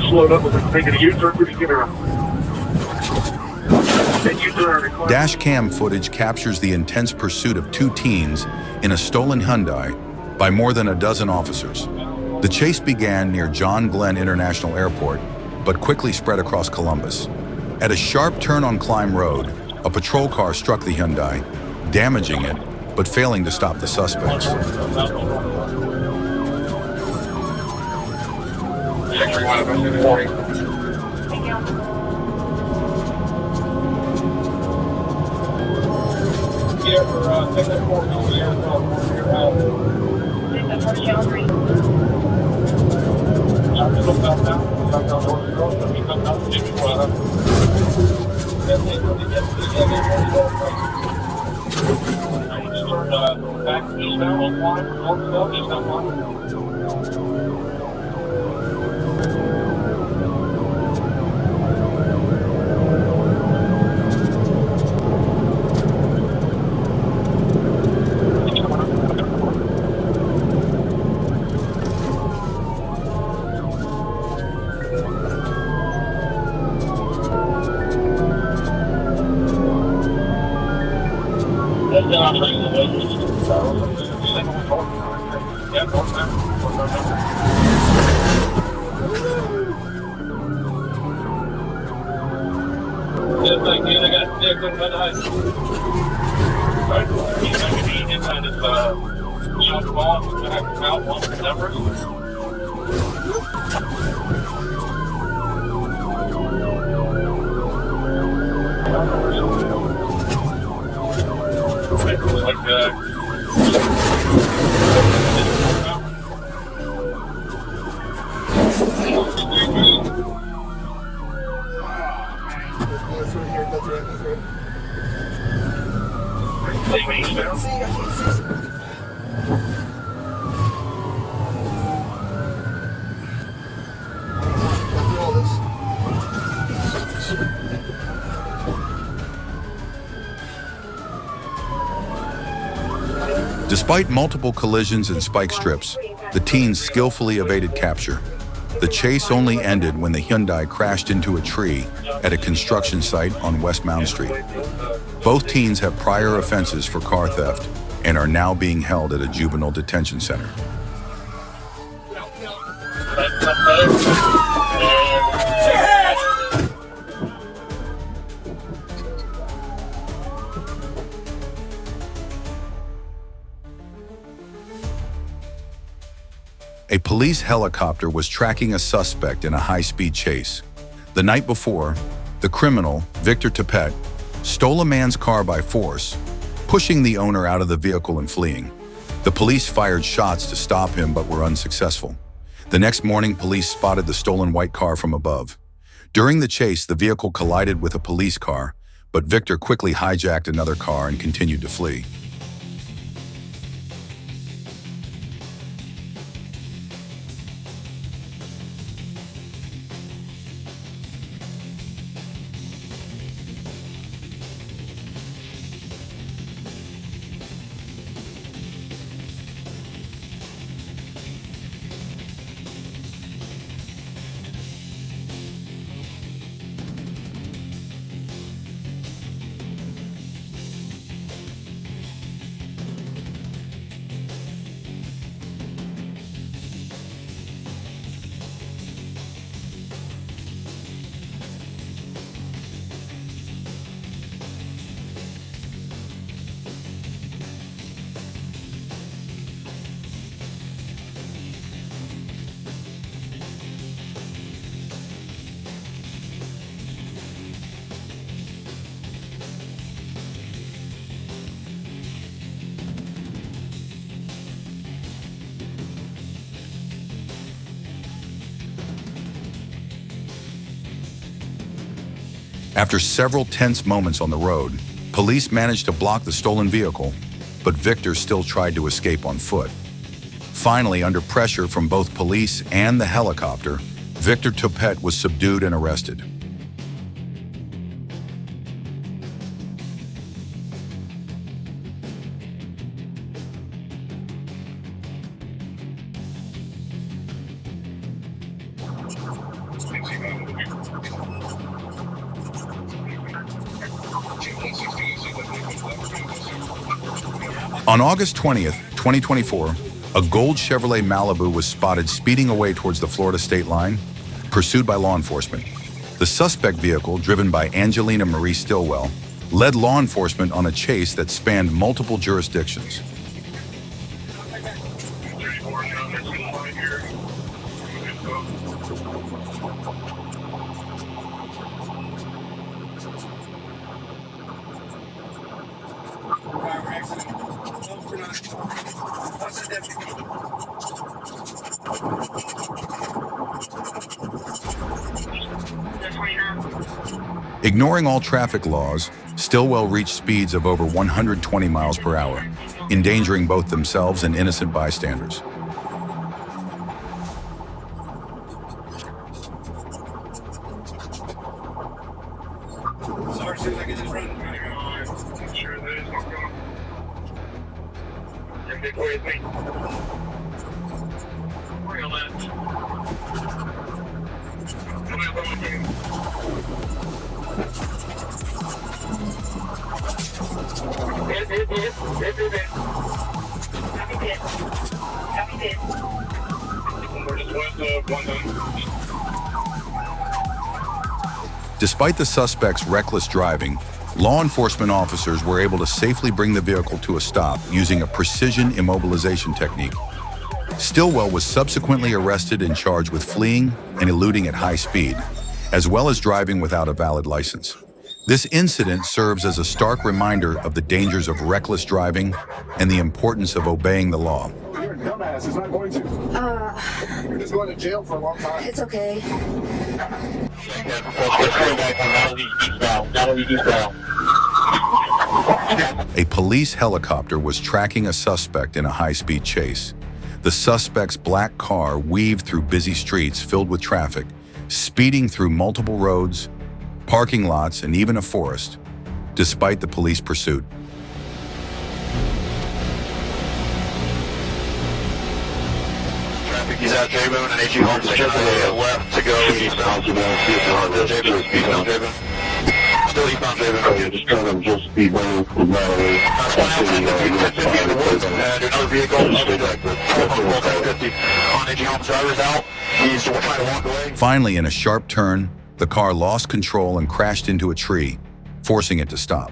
Slowed up and making a U-turn pretty good. Dashcam footage captures the intense pursuit of two teens in a stolen Hyundai by more than a dozen officers. The chase began near John Glenn International Airport, but quickly spread across Columbus. At a sharp turn on Climb Road, a patrol car struck the Hyundai, damaging it, but failing to stop the suspects. Despite multiple collisions and spike strips, the teens skillfully evaded capture. The chase only ended when the Hyundai crashed into a tree at a construction site on West Mound Street. Both teens have prior offenses for car theft and are now being held at a juvenile detention center. A police helicopter was tracking a suspect in a high-speed chase. The night before, the criminal, Victor Tepet, stole a man's car by force, pushing the owner out of the vehicle and fleeing. The police fired shots to stop him but were unsuccessful. The next morning, police spotted the stolen white car from above. During the chase, the vehicle collided with a police car, but Victor quickly hijacked another car and continued to flee. After several tense moments on the road, police managed to block the stolen vehicle, but Victor still tried to escape on foot. Finally, under pressure from both police and the helicopter, Victor Topet was subdued and arrested. On August 20th, 2024, a gold Chevrolet Malibu was spotted speeding away towards the Florida state line, pursued by law enforcement. The suspect vehicle, driven by Angelina Marie Stillwell, led law enforcement on a chase that spanned multiple jurisdictions. Ignoring all traffic laws, Stillwell reached speeds of over 120 miles per hour, endangering both themselves and innocent bystanders. Despite the suspect's reckless driving, law enforcement officers were able to safely bring the vehicle to a stop using a precision immobilization technique. Stillwell was subsequently arrested and charged with fleeing and eluding at high speed, as well as driving without a valid license. This incident serves as a stark reminder of the dangers of reckless driving and the importance of obeying the law. You're a dumbass. It's not going to. You're just going to jail for a long time. It's okay. A police helicopter was tracking a suspect in a high-speed chase. The suspect's black car weaved through busy streets filled with traffic, speeding through multiple roads, parking lots, and even a forest, despite the police pursuit. He's at J-Boone and HE Home Station left to go eastbound. J-Boone, eastbound J-Boone. Still eastbound J-Boone. Okay, just trying to just speed down with my That's 1050 in the woods. Another vehicle, 1050 on HE Home's driver's out. He's trying to walk away. Finally, in a sharp turn, the car lost control and crashed into a tree, forcing it to stop.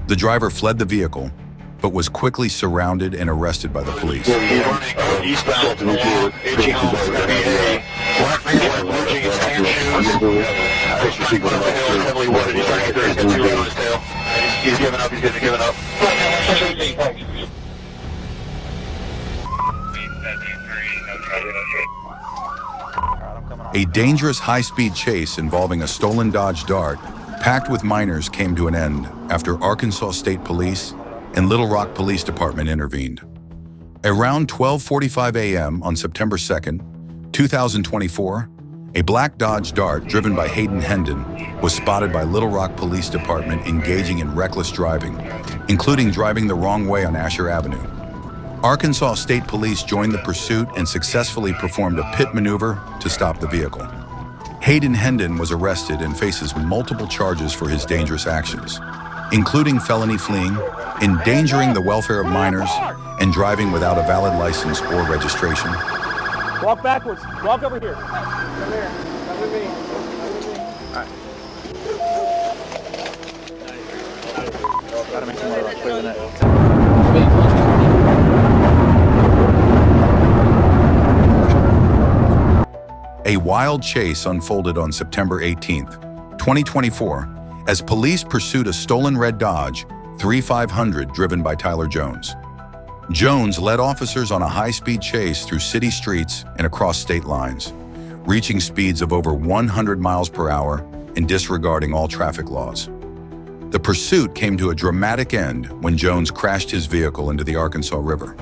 The driver fled the vehicle, but was quickly surrounded and arrested by the police. He's running eastbound along HE Home's. It's going to be a black vehicle, blue jeans, tan shoes. He's trying to climb the hill, heavily wooded. He's trying to get there. He's got 2 right on his tail. He's giving up. He's giving up. A dangerous high-speed chase involving a stolen Dodge Dart, packed with minors, came to an end after Arkansas State Police and Little Rock Police Department intervened. Around 12:45 a.m. on September 2nd, 2024, a black Dodge Dart driven by Hayden Hendon was spotted by Little Rock Police Department engaging in reckless driving, including driving the wrong way on Asher Avenue. Arkansas State Police joined the pursuit and successfully performed a pit maneuver to stop the vehicle. Hayden Hendon was arrested and faces multiple charges for his dangerous actions, including felony fleeing, endangering the welfare of minors, and driving without a valid license or registration. Walk backwards. Walk over here. Come here. Come with me. Come with me. All right. Gotta make some more rush. Clear the net. A wild chase unfolded on September 18th, 2024, as police pursued a stolen red Dodge 3500 driven by Tyler Jones. Jones led officers on a high-speed chase through city streets and across state lines, reaching speeds of over 100 miles per hour and disregarding all traffic laws. The pursuit came to a dramatic end when Jones crashed his vehicle into the Arkansas River.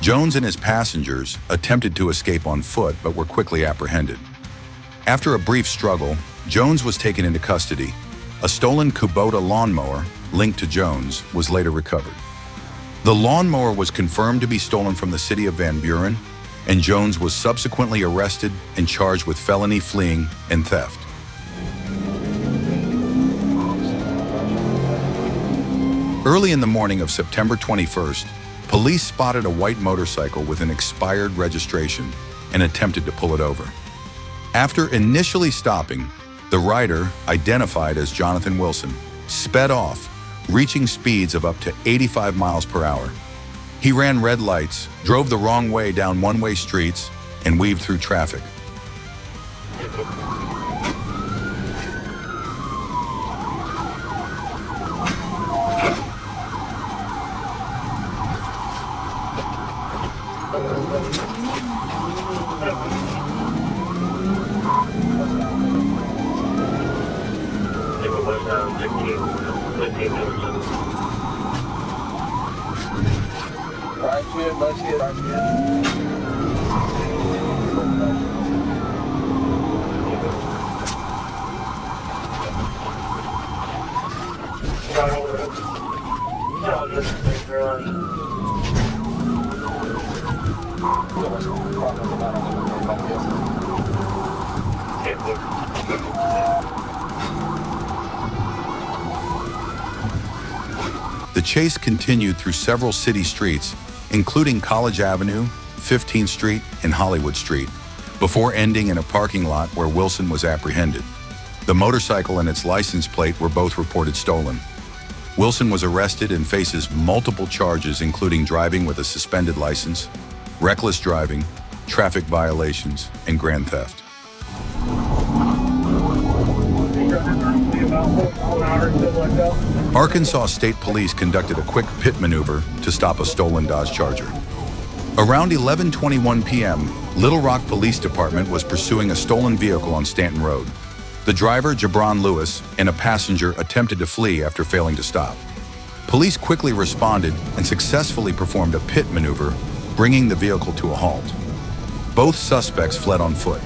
Jones and his passengers attempted to escape on foot but were quickly apprehended. After a brief struggle, Jones was taken into custody. A stolen Kubota lawnmower linked to Jones was later recovered. The lawnmower was confirmed to be stolen from the city of Van Buren, and Jones was subsequently arrested and charged with felony fleeing and theft. Early in the morning of September 21st, police spotted a white motorcycle with an expired registration and attempted to pull it over. After initially stopping, the rider, identified as Jonathan Wilson, sped off, reaching speeds of up to 85 miles per hour. He ran red lights, drove the wrong way down one-way streets, and weaved through traffic. The chase continued through several city streets, including College Avenue, 15th Street, and Hollywood Street, before ending in a parking lot where Wilson was apprehended. The motorcycle and its license plate were both reported stolen. Wilson was arrested and faces multiple charges, including driving with a suspended license, reckless driving, traffic violations, and grand theft. Arkansas State Police conducted a quick pit maneuver to stop a stolen Dodge Charger. Around 11:21 p.m., Little Rock Police Department was pursuing a stolen vehicle on Stanton Road. The driver, Jabron Lewis, and a passenger attempted to flee after failing to stop. Police quickly responded and successfully performed a pit maneuver, bringing the vehicle to a halt. Both suspects fled on foot.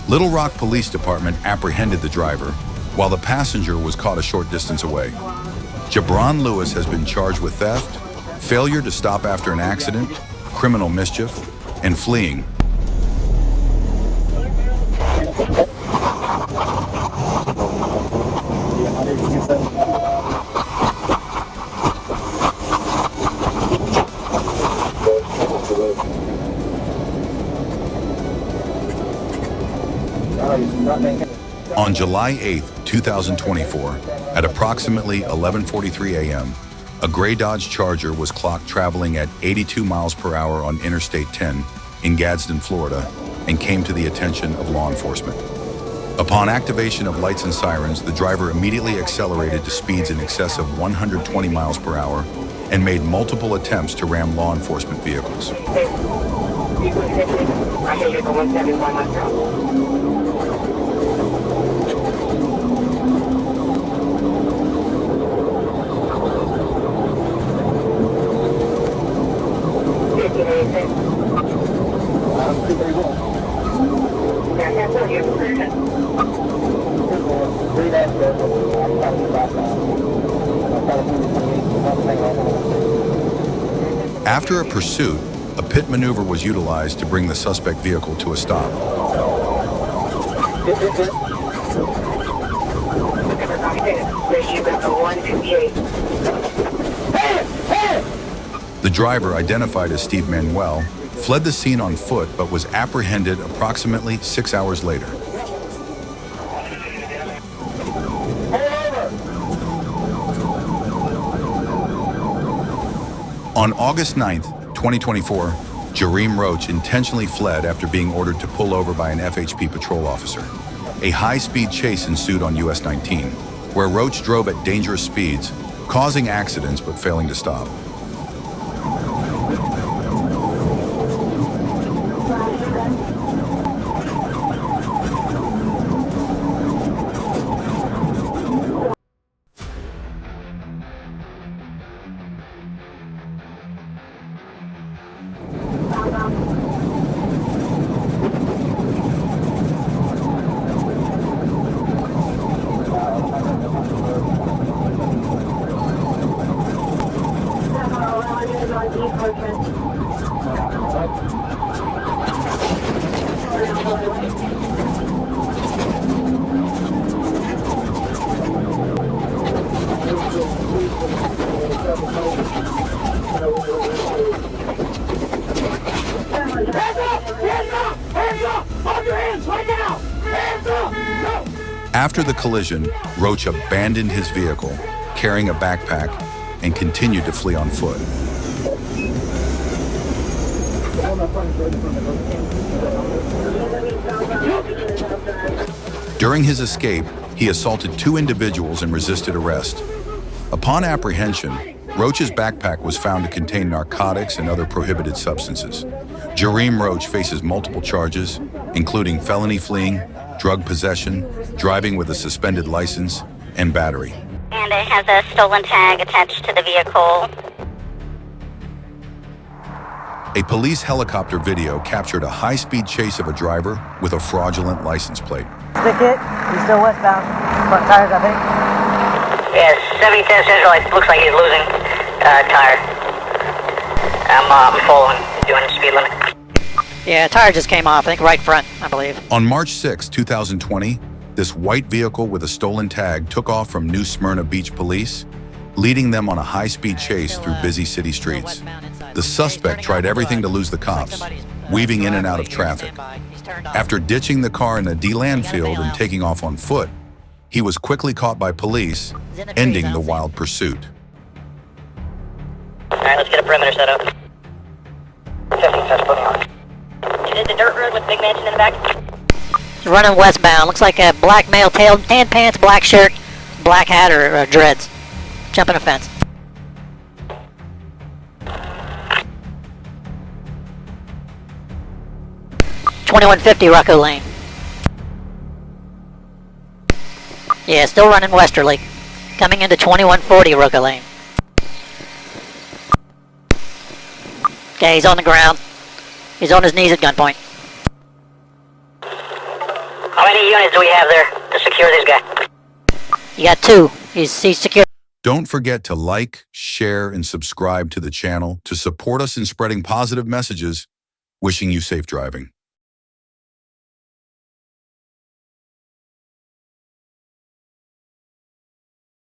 Little Rock Police Department apprehended the driver, while the passenger was caught a short distance away. Jabron Lewis has been charged with theft, failure to stop after an accident, criminal mischief, and fleeing. On July 8, 2024, at approximately 11:43 a.m., a gray Dodge Charger was clocked traveling at 82 miles per hour on Interstate 10 in Gadsden, Florida, and came to the attention of law enforcement. Upon activation of lights and sirens, the driver immediately accelerated to speeds in excess of 120 miles per hour and made multiple attempts to ram law enforcement vehicles. After a pursuit, a pit maneuver was utilized to bring the suspect vehicle to a stop. The driver, identified as Steve Manuel, fled the scene on foot but was apprehended approximately 6 hours later. On August 9, 2024, Jareem Roach intentionally fled after being ordered to pull over by an FHP patrol officer. A high-speed chase ensued on US 19, where Roach drove at dangerous speeds, causing accidents but failing to stop. After the collision, Roach abandoned his vehicle, carrying a backpack, and continued to flee on foot. During his escape, he assaulted 2 individuals and resisted arrest. Upon apprehension, Roach's backpack was found to contain narcotics and other prohibited substances. Jareem Roach faces multiple charges, including felony fleeing, drug possession, driving with a suspended license, and battery. And it has a stolen tag attached to the vehicle. A police helicopter video captured a high-speed chase of a driver with a fraudulent license plate. Stick it. He's still westbound. Front tires, I think. Yeah, 7010 Central, it looks like he's losing tire. I'm following, doing the speed limit. Yeah, tire just came off, I think right front, I believe. On March 6, 2020, this white vehicle with a stolen tag took off from New Smyrna Beach Police, leading them on a high-speed chase through busy city streets. The suspect tried everything to lose the cops, weaving in and out of traffic. After ditching the car in a D-land field and taking off on foot, he was quickly caught by police, ending the wild pursuit. Alright, let's get a perimeter set up. 15 touch, put me on. Is it the dirt road with big mansion in the back? He's running westbound. Looks like a black male, tan pants, black shirt, black hat, or dreads. Jumping a fence. $21.50 Rocco Lane. Yeah, still running westerly. Coming into 2140 Rocco Lane. Okay, he's on the ground. He's on his knees at gunpoint. How many units do we have there to secure this guy? You got 2. He's secure. Don't forget to like, share, and subscribe to the channel to support us in spreading positive messages. Wishing you safe driving.